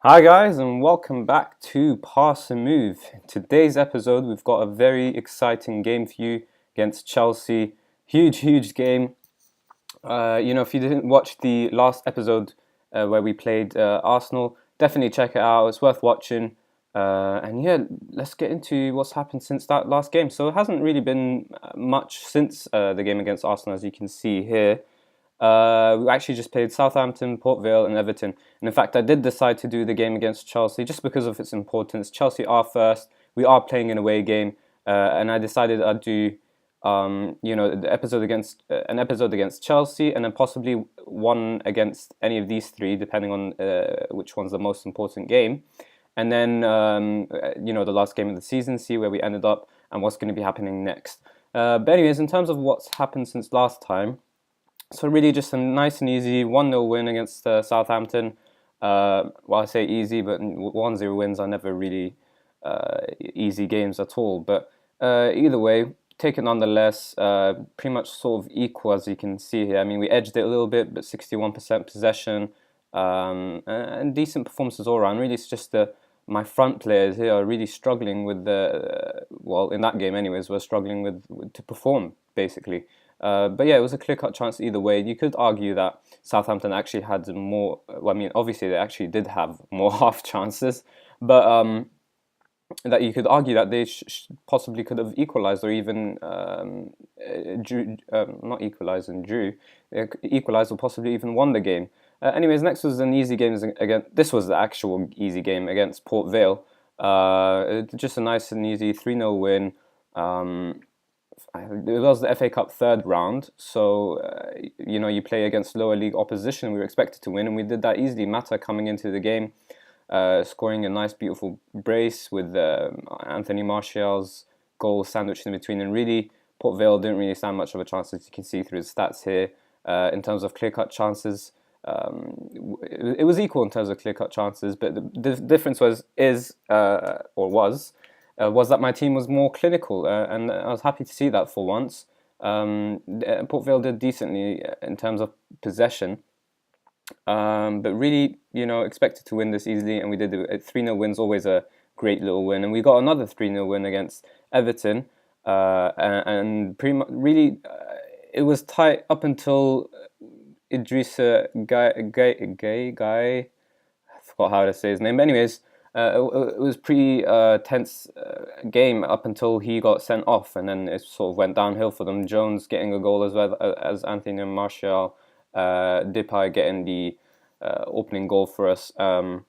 Hi guys, and welcome back to Pass and Move. In today's episode, we've got a very exciting game for you against Chelsea. Huge game. If you didn't watch the last episode where we played Arsenal, definitely check it out. It's worth watching. And yeah, let's get into what's happened since that last game. So it hasn't really been much since the game against Arsenal, as you can see here. We actually just played Southampton, Port Vale, and Everton. And in fact, I did decide to do the game against Chelsea just because of its importance. Chelsea are first. We are playing an away game, and I decided I'd do, the episode against an episode against Chelsea, and then possibly one against any of these three, depending on which one's the most important game. And then, the last game of the season, see where we ended up and what's going to be happening next. But anyways, in terms of what's happened since last time. So really just a nice and easy 1-0 win against Southampton. Well, I say easy, but 1-0 wins are never really easy games at all. But either way, take it nonetheless. Pretty much sort of equal, as you can see here. I mean, we edged it a little bit, but 61% possession and decent performances all around. Really, it's just my front players here are really struggling with in that game anyways, we're struggling to perform, basically. But yeah, it was a clear-cut chance either way. You could argue that Southampton actually had more. Well, I mean, obviously they actually did have more half chances, but that you could argue that they possibly could have equalised or even drew, not equalised and drew, equalised or possibly even won the game. Anyways, next was an easy game again. This was the actual easy game against Port Vale. Just a nice and easy 3-0 win. It was the FA Cup third round, so you play against lower league opposition. We were expected to win, and we did that easily. Mata coming into the game, scoring a nice, beautiful brace with Anthony Martial's goal sandwiched in between. And really, Port Vale didn't really stand much of a chance, as you can see through the stats here. In terms of clear-cut chances, it was equal in terms of clear-cut chances, but the difference was that my team was more clinical, and I was happy to see that for once. Port Vale did decently in terms of possession, but really, expected to win this easily, and we did it. 3-0 win's always a great little win, and we got another 3-0 win against Everton, and pretty much really, it was tight up until Idrissa Guy. I forgot how to say his name. But anyways, it was pretty tense game up until he got sent off, and then it sort of went downhill for them. Jones getting a goal as well as Anthony Martial, Depay getting the opening goal for us. And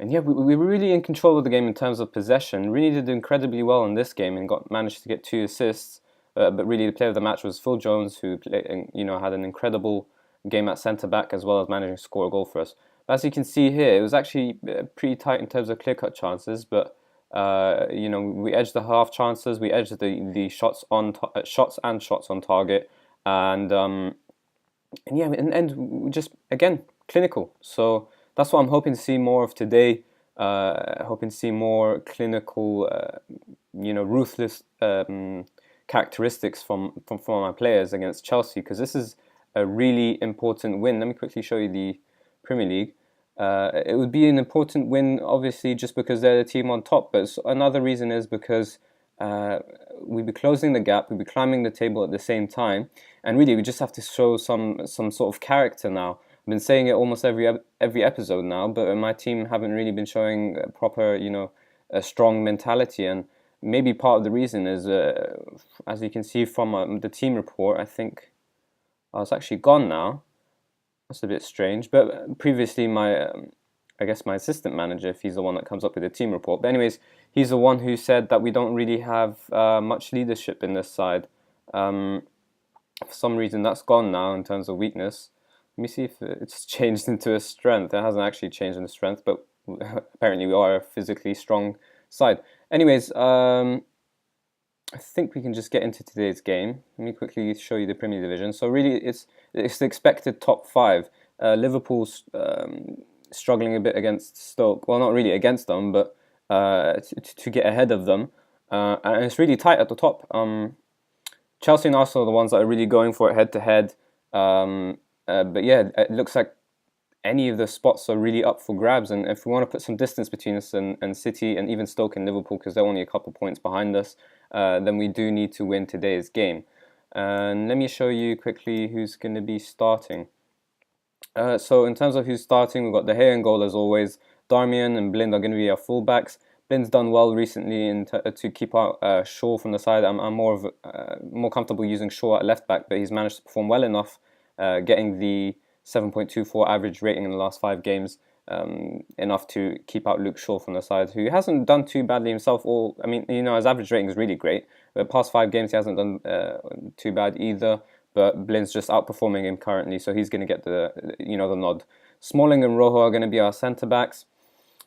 yeah, we were really in control of the game in terms of possession. Really did incredibly well in this game and managed to get 2 assists. But really, the player of the match was Phil Jones, who had an incredible game at centre back as well as managing to score a goal for us. But as you can see here, it was actually pretty tight in terms of clear-cut chances. But we edged the half chances, we edged the shots on target, and we just again clinical. So that's what I'm hoping to see more of today. Hoping to see more clinical, ruthless characteristics from my players against Chelsea, because this is a really important win. Let me quickly show you the Premier League. It would be an important win, obviously, just because they're the team on top. But another reason is because we'd be closing the gap, we'd be climbing the table at the same time, and really we just have to show some sort of character now. I've been saying it almost every episode now, but my team haven't really been showing a proper, a strong mentality. And maybe part of the reason is, as you can see from the team report, I think it's actually gone now. That's a bit strange. But previously, I guess my assistant manager, if he's the one that comes up with the team report. But anyways, he's the one who said that we don't really have much leadership in this side. For some reason, that's gone now in terms of weakness. Let me see if it's changed into a strength. It hasn't actually changed into strength, but apparently we are a physically strong side. Anyways, I think we can just get into today's game. Let me quickly show you the Premier Division. So really, it's the expected top 5. Liverpool's struggling a bit against Stoke. Well, not really against them, but to get ahead of them. And it's really tight at the top. Chelsea and Arsenal are the ones that are really going for it head to head. But yeah, it looks like any of the spots are really up for grabs. And if we want to put some distance between us and City and even Stoke and Liverpool, because they're only a couple points behind us, then we do need to win today's game. And let me show you quickly who's going to be starting. So in terms of who's starting, we've got De Gea in goal as always. Darmian and Blind are going to be our fullbacks. Blind's done well recently to keep out Shaw from the side. I'm more comfortable using Shaw at left back, but he's managed to perform well enough, getting the 7.24 average rating in the last 5 games, enough to keep out Luke Shaw from the side, who hasn't done too badly himself. I mean, his average rating is really great. The past 5 games he hasn't done too bad either. But Blind's just outperforming him currently, so he's going to get the nod. Smalling and Rojo are going to be our centre backs.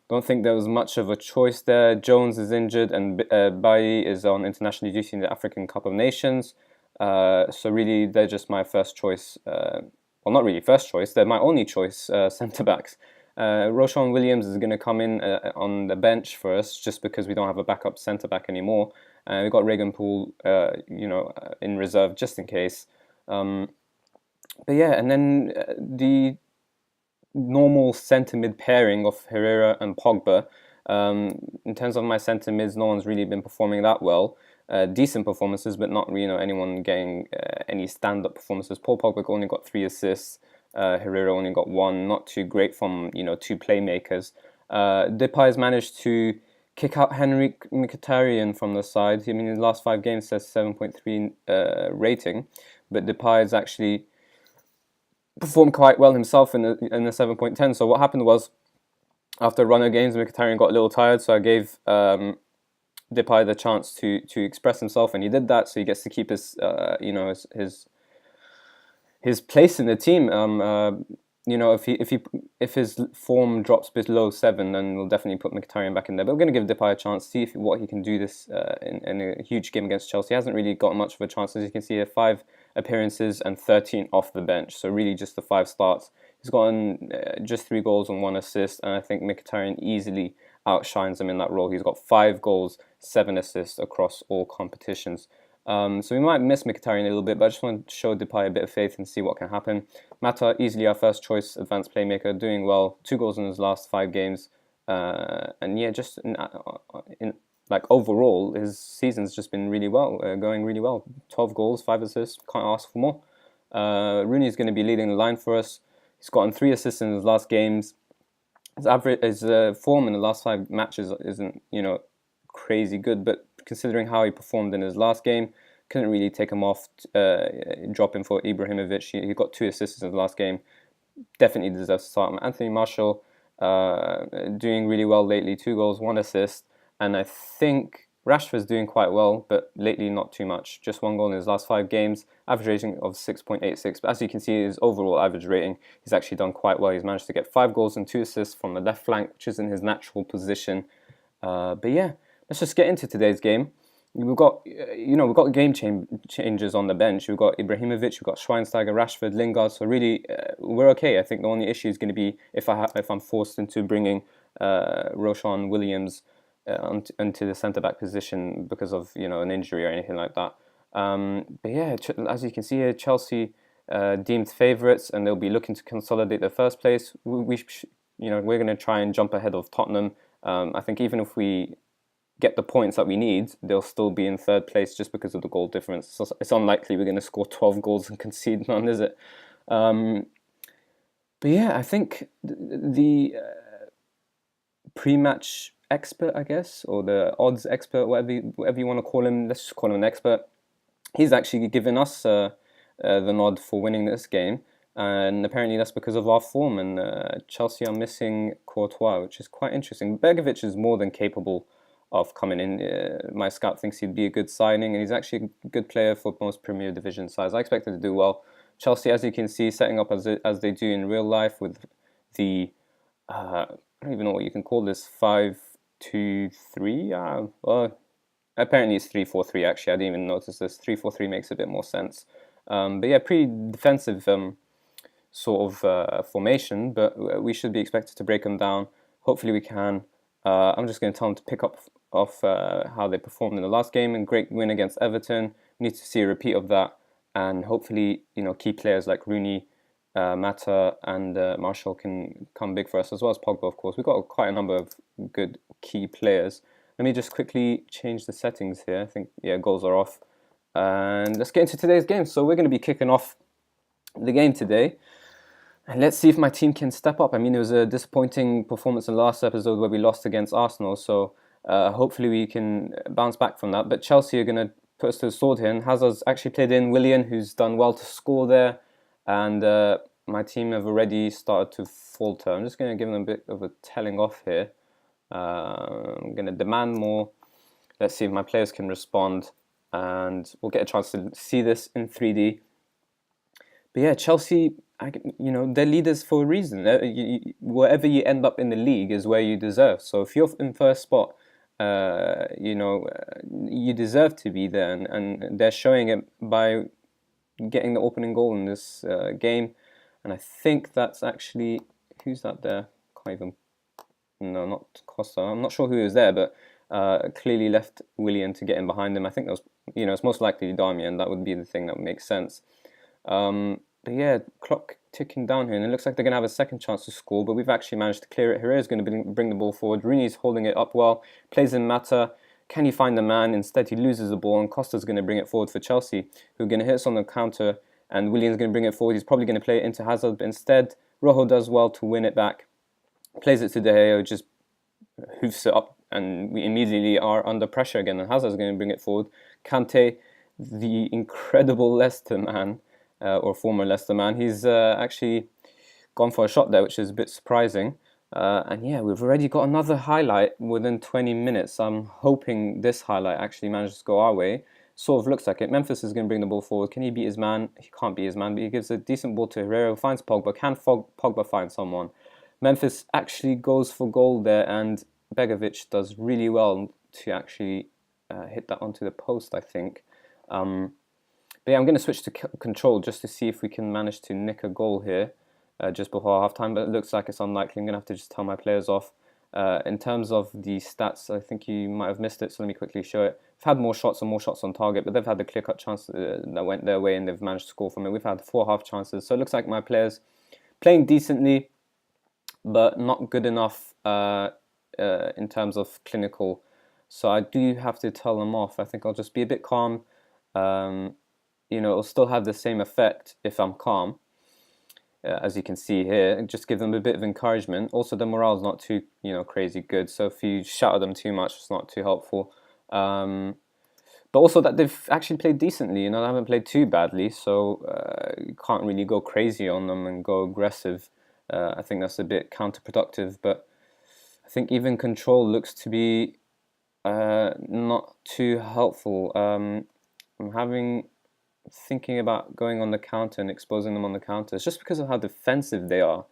Don't think there was much of a choice there. Jones is injured, and Bailly is on international duty in the African Cup of Nations. So really, they're just my first choice. Well, not really first choice. They're my only choice centre backs. Roshan Williams is going to come in on the bench for us, just because we don't have a backup centre back anymore. We've got Regan Poole, in reserve just in case. But yeah, and then the normal centre mid pairing of Herrera and Pogba. In terms of my centre mids, no one's really been performing that well. Decent performances, but not anyone getting any stand up performances. Paul Pogba only got 3 assists. Herrera only got 1. Not too great from 2 playmakers. Depay has managed to kick out Henrik Mkhitaryan from the side. I mean, in the last 5 games, says 7.3 rating, but Depay has actually performed quite well himself in the 7.10. So what happened was, after a run of games, Mkhitaryan got a little tired, so I gave Depay the chance to express himself, and he did that. So he gets to keep his his place in the team. If his form drops below 7, then we'll definitely put Mkhitaryan back in there. But we're going to give Depay a chance, see what he can do this in a huge game against Chelsea. He hasn't really got much of a chance, as you can see here. 5 appearances and 13 off the bench. So really just the 5 starts. He's gotten just 3 goals and 1 assist, and I think Mkhitaryan easily outshines him in that role. He's got 5 goals, 7 assists across all competitions. So we might miss Mkhitaryan a little bit, but I just want to show Depay a bit of faith and see what can happen. Mata, easily our first choice advanced playmaker, doing well. 2 goals in his last 5 games. And yeah, just overall, his season's just been really well, going really well. 12 goals, 5 assists, can't ask for more. Rooney's going to be leading the line for us. He's gotten 3 assists in his last games. His form in the last 5 matches isn't, crazy good, but considering how he performed in his last game, couldn't really take him off, drop him for Ibrahimovic. He got 2 assists in the last game. Definitely deserves to start. Anthony Martial doing really well lately. 2 goals, 1 assist. And I think Rashford's doing quite well, but lately not too much. Just 1 goal in his last 5 games. Average rating of 6.86. But as you can see, his overall average rating, he's actually done quite well. He's managed to get 5 goals and 2 assists from the left flank, which isn't his natural position. But yeah, let's just get into today's game. We've got, game changers on the bench. We've got Ibrahimovic, we've got Schweinsteiger, Rashford, Lingard. So really, we're okay. I think the only issue is going to be if I'm forced into bringing Roshan Williams into the centre back position because of an injury or anything like that. But yeah, as you can see here, Chelsea deemed favourites, and they'll be looking to consolidate their first place. We're going to try and jump ahead of Tottenham. I think even if we get the points that we need, they'll still be in 3rd place just because of the goal difference. So it's unlikely we're going to score 12 goals and concede none, is it? But yeah, I think the pre-match expert, I guess, or the odds expert, whatever you want to call him, let's just call him an expert. He's actually given us the nod for winning this game, and apparently that's because of our form, and Chelsea are missing Courtois, which is quite interesting. Begovic is more than capable of coming in. My scout thinks he'd be a good signing, and he's actually a good player for most Premier Division sides. I expect him to do well. Chelsea, as you can see, setting up as they do in real life with the I don't even know what you can call this, 5-2-3. Well, apparently it's 3-4-3. Actually, I didn't even notice this. 3-4-3 makes a bit more sense. But yeah, pretty defensive sort of formation. But we should be expected to break them down. Hopefully, we can. I'm just going to tell them to pick up off how they performed in the last game, and great win against Everton. We need to see a repeat of that, and hopefully, key players like Rooney Mata and Marshall can come big for us, as well as Pogba, of course. We've got quite a number of good key players. Let me just quickly change the settings here. I think, yeah, goals are off. And let's get into today's game. So we're going to be kicking off the game today. And let's see if my team can step up. I mean, it was a disappointing performance in the last episode where we lost against Arsenal. So hopefully we can bounce back from that. But Chelsea are going to put us to the sword here. And Hazard's actually played in Willian, who's done well to score there. And my team have already started to falter. I'm just going to give them a bit of a telling off here. I'm going to demand more. Let's see if my players can respond. And we'll get a chance to see this in 3D. But yeah, Chelsea, they're leaders for a reason. Wherever you end up in the league is where you deserve. So if you're in first spot, you deserve to be there. And they're showing it by getting the opening goal in this game. And I think that's actually, who's that there? No, not Costa. I'm not sure who is there, but clearly left Willian to get in behind him. I think that was, it's most likely Darmian. That would be the thing that would make sense. But yeah, clock ticking down here, and it looks like they're going to have a second chance to score, but we've actually managed to clear it. Herrera's going to bring the ball forward. Rooney's holding it up well, plays in Mata. Can he find the man? Instead, he loses the ball, and Costa's going to bring it forward for Chelsea, who are going to hit us on the counter, and Willian's going to bring it forward. He's probably going to play it into Hazard, but instead, Rojo does well to win it back. Plays it to De Gea, just hoofs it up, and we immediately are under pressure again, and Hazard's going to bring it forward. Kante, the incredible Leicester man, or former Leicester man, he's actually gone for a shot there, which is a bit surprising. And yeah, we've already got another highlight within 20 minutes. I'm hoping this highlight actually manages to go our way. Sort of looks like it. Memphis is going to bring the ball forward. Can he beat his man? He can't beat his man, but he gives a decent ball to Herrera, who finds Pogba. Can Pogba find someone? Memphis actually goes for goal there, and Begovic does really well to actually hit that onto the post, I think. But yeah, I'm going to switch to control just to see if we can manage to nick a goal here just before half-time, but it looks like it's unlikely. I'm going to have to just tell my players off. In terms of the stats, I think you might have missed it, so let me quickly show it. We've had more shots and more shots on target, but they've had the clear-cut chance that went their way, and they've managed to score from it. We've had 4 half chances, so it looks like my players playing decently, but not good enough in terms of clinical. So I do have to tell them off. I think I'll just be a bit calm. It'll still have the same effect if I'm calm, as you can see here, and just give them a bit of encouragement. Also, the morale's not too, crazy good. So if you shout at them too much, it's not too helpful. But also that they've actually played decently. They haven't played too badly, so you can't really go crazy on them and go aggressive. I think that's a bit counterproductive. But I think even control looks to be not too helpful. I'm thinking about going on the counter and exposing them on the counter. It's just because of how defensive they are.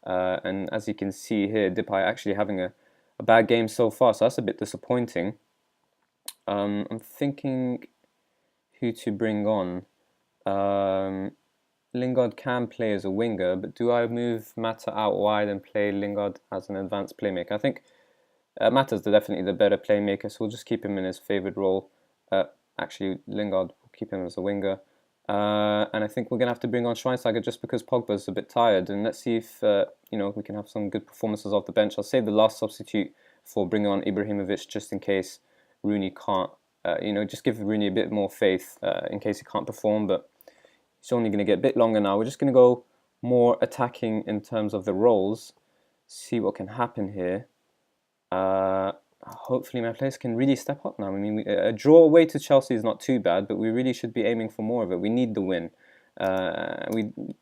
And as you can see here, Depay actually having a bad game so far, so that's a bit disappointing. I'm thinking who to bring on. Lingard can play as a winger, but do I move Mata out wide and play Lingard as an advanced playmaker? I think Mata's definitely the better playmaker, so we'll just keep him in his favoured role. Actually, Lingard, will keep him as a winger. And I think we're going to have to bring on Schweinsteiger just because Pogba's a bit tired. And let's see if we can have some good performances off the bench. I'll save the last substitute for bringing on Ibrahimovic just in case Rooney can't. Just give Rooney a bit more faith in case he can't perform. But it's only going to get a bit longer now. We're just going to go more attacking in terms of the roles. See what can happen here. Hopefully my players can really step up now. I mean, a draw away to Chelsea is not too bad, but we really should be aiming for more of it. We need the win.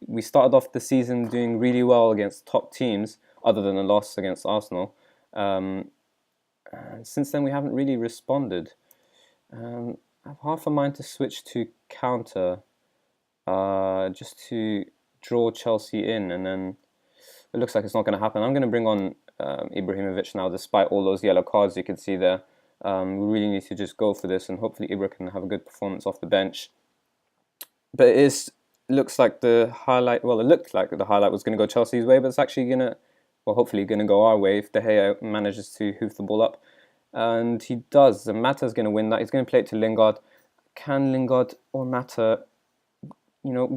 We started off the season doing really well against top teams, other than a loss against Arsenal. And since then, we haven't really responded. I have half a mind to switch to counter, just to draw Chelsea in, and then it looks like it's not going to happen. I'm going to bring on Ibrahimovic now, despite all those yellow cards you can see there. We really need to just go for this, and hopefully Ibra can have a good performance off the bench. But it looks like the highlight. Well, it looked like the highlight was going to go Chelsea's way, but it's actually hopefully going to go our way if De Gea manages to hoof the ball up, and he does. And Mata's going to win that. He's going to play it to Lingard. Can Lingard or Mata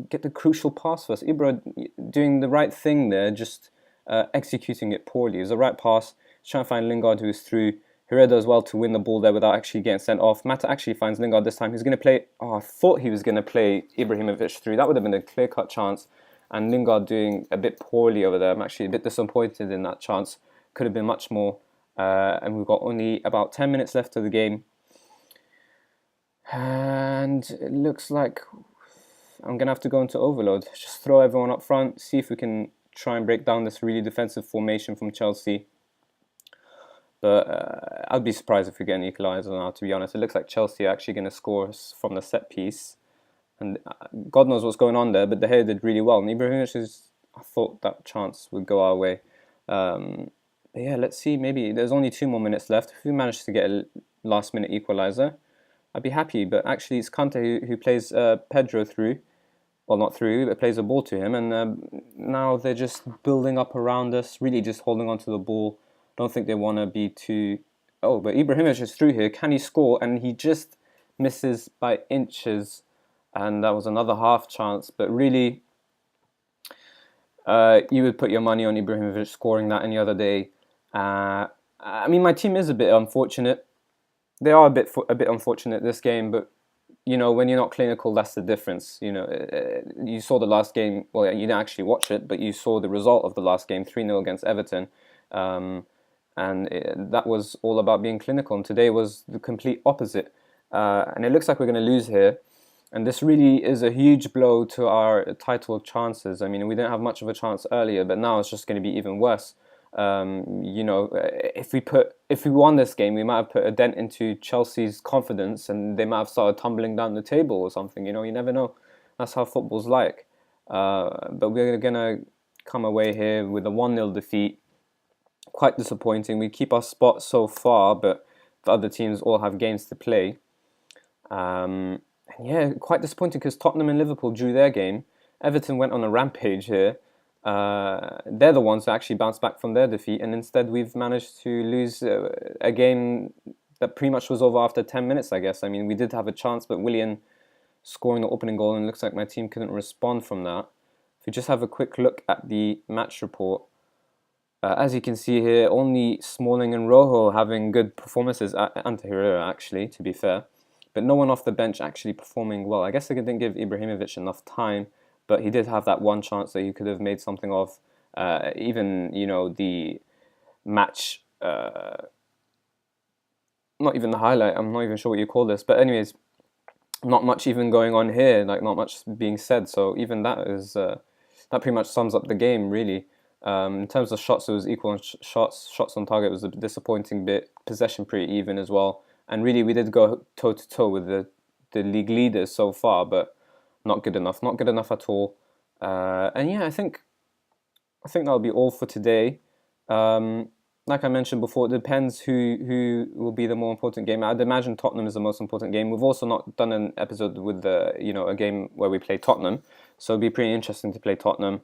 get the crucial pass first. Ibra doing the right thing there, just executing it poorly. It was the right pass. He's trying to find Lingard, who is through. Herrera as well to win the ball there without actually getting sent off. Mata actually finds Lingard this time. He's going to play. Oh, I thought he was going to play Ibrahimovic through. That would have been a clear-cut chance. And Lingard doing a bit poorly over there. I'm actually a bit disappointed in that chance. Could have been much more. And we've got only about 10 minutes left of the game. And it looks like I'm going to have to go into overload. Just throw everyone up front. See if we can try and break down this really defensive formation from Chelsea. But I'd be surprised if we get an equaliser now, to be honest. It looks like Chelsea are actually going to score from the set piece. And God knows what's going on there, but De Gea did really well. And Ibrahimovic, I thought that chance would go our way. But yeah, let's see. Maybe there's only 2 more minutes left. If we manage to get a last-minute equaliser, I'd be happy. But actually, it's Kante who plays Pedro through. Well, not through, but plays a ball to him. And now they're just building up around us, really just holding on to the ball. Don't think they want to be too... Oh, but Ibrahimovic is through here. Can he score? And he just misses by inches. And that was another half chance. But really, you would put your money on Ibrahimovic scoring that any other day. I mean, my team is a bit unfortunate. They are a bit unfortunate this game, but when you're not clinical, that's the difference. You saw the last game. Well, you didn't actually watch it, but you saw the result of the last game, 3-0 against Everton. That was all about being clinical. And today was the complete opposite. And it looks like we're going to lose here. And this really is a huge blow to our title chances. I mean, we didn't have much of a chance earlier, but now it's just going to be even worse. If we won this game, we might have put a dent into Chelsea's confidence, and they might have started tumbling down the table or something. You never know. That's how football's like. But we're going to come away here with a 1-0 defeat. Quite disappointing. We keep our spot so far, but the other teams all have games to play. And yeah, quite disappointing because Tottenham and Liverpool drew their game. Everton went on a rampage here. They're the ones who actually bounced back from their defeat, and instead we've managed to lose a game that pretty much was over after 10 minutes, I guess. I mean, we did have a chance, but Willian scoring the opening goal, and it looks like my team couldn't respond from that. If we just have a quick look at the match report, as you can see here, only Smalling and Rojo having good performances, and Herrera actually, to be fair. But no one off the bench actually performing well. I guess they didn't give Ibrahimovic enough time, but he did have that one chance that he could have made something of. Even, the match, not even the highlight, I'm not even sure what you call this. But anyways, not much even going on here, like not much being said. So even that is, that pretty much sums up the game, really. In terms of shots, it was equal on shots on target was a disappointing bit. Possession pretty even as well. And really, we did go toe-to-toe with the league leaders so far, but not good enough. Not good enough at all. And yeah, I think that'll be all for today. Like I mentioned before, it depends who will be the more important game. I'd imagine Tottenham is the most important game. We've also not done an episode with a game where we play Tottenham, so it'd be pretty interesting to play Tottenham.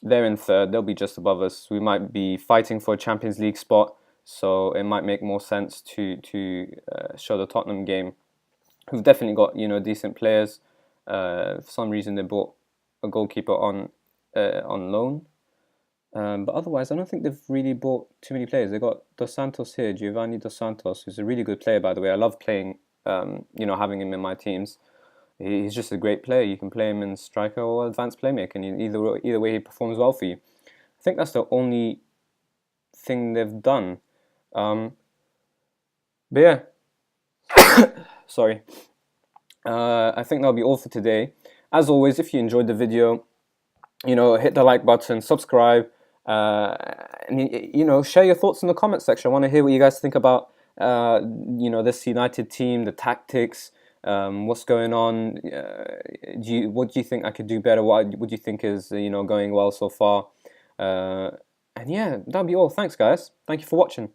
They're in third. They'll be just above us. We might be fighting for a Champions League spot, so it might make more sense to show the Tottenham game. We've definitely got decent players. For some reason, they bought a goalkeeper on loan, but otherwise, I don't think they've really bought too many players. They got Dos Santos here, Giovanni Dos Santos, who's a really good player, by the way. I love playing, having him in my teams. He's just a great player. You can play him in striker or advanced playmaker, and either way, he performs well for you. I think that's the only thing they've done. But yeah, sorry. I think that'll be all for today. As always, if you enjoyed the video, hit the like button, subscribe, and share your thoughts in the comment section. I want to hear what you guys think about this United team, the tactics, what's going on. What do you think I could do better? What do you think is going well so far? And yeah, that'll be all. Thanks, guys. Thank you for watching.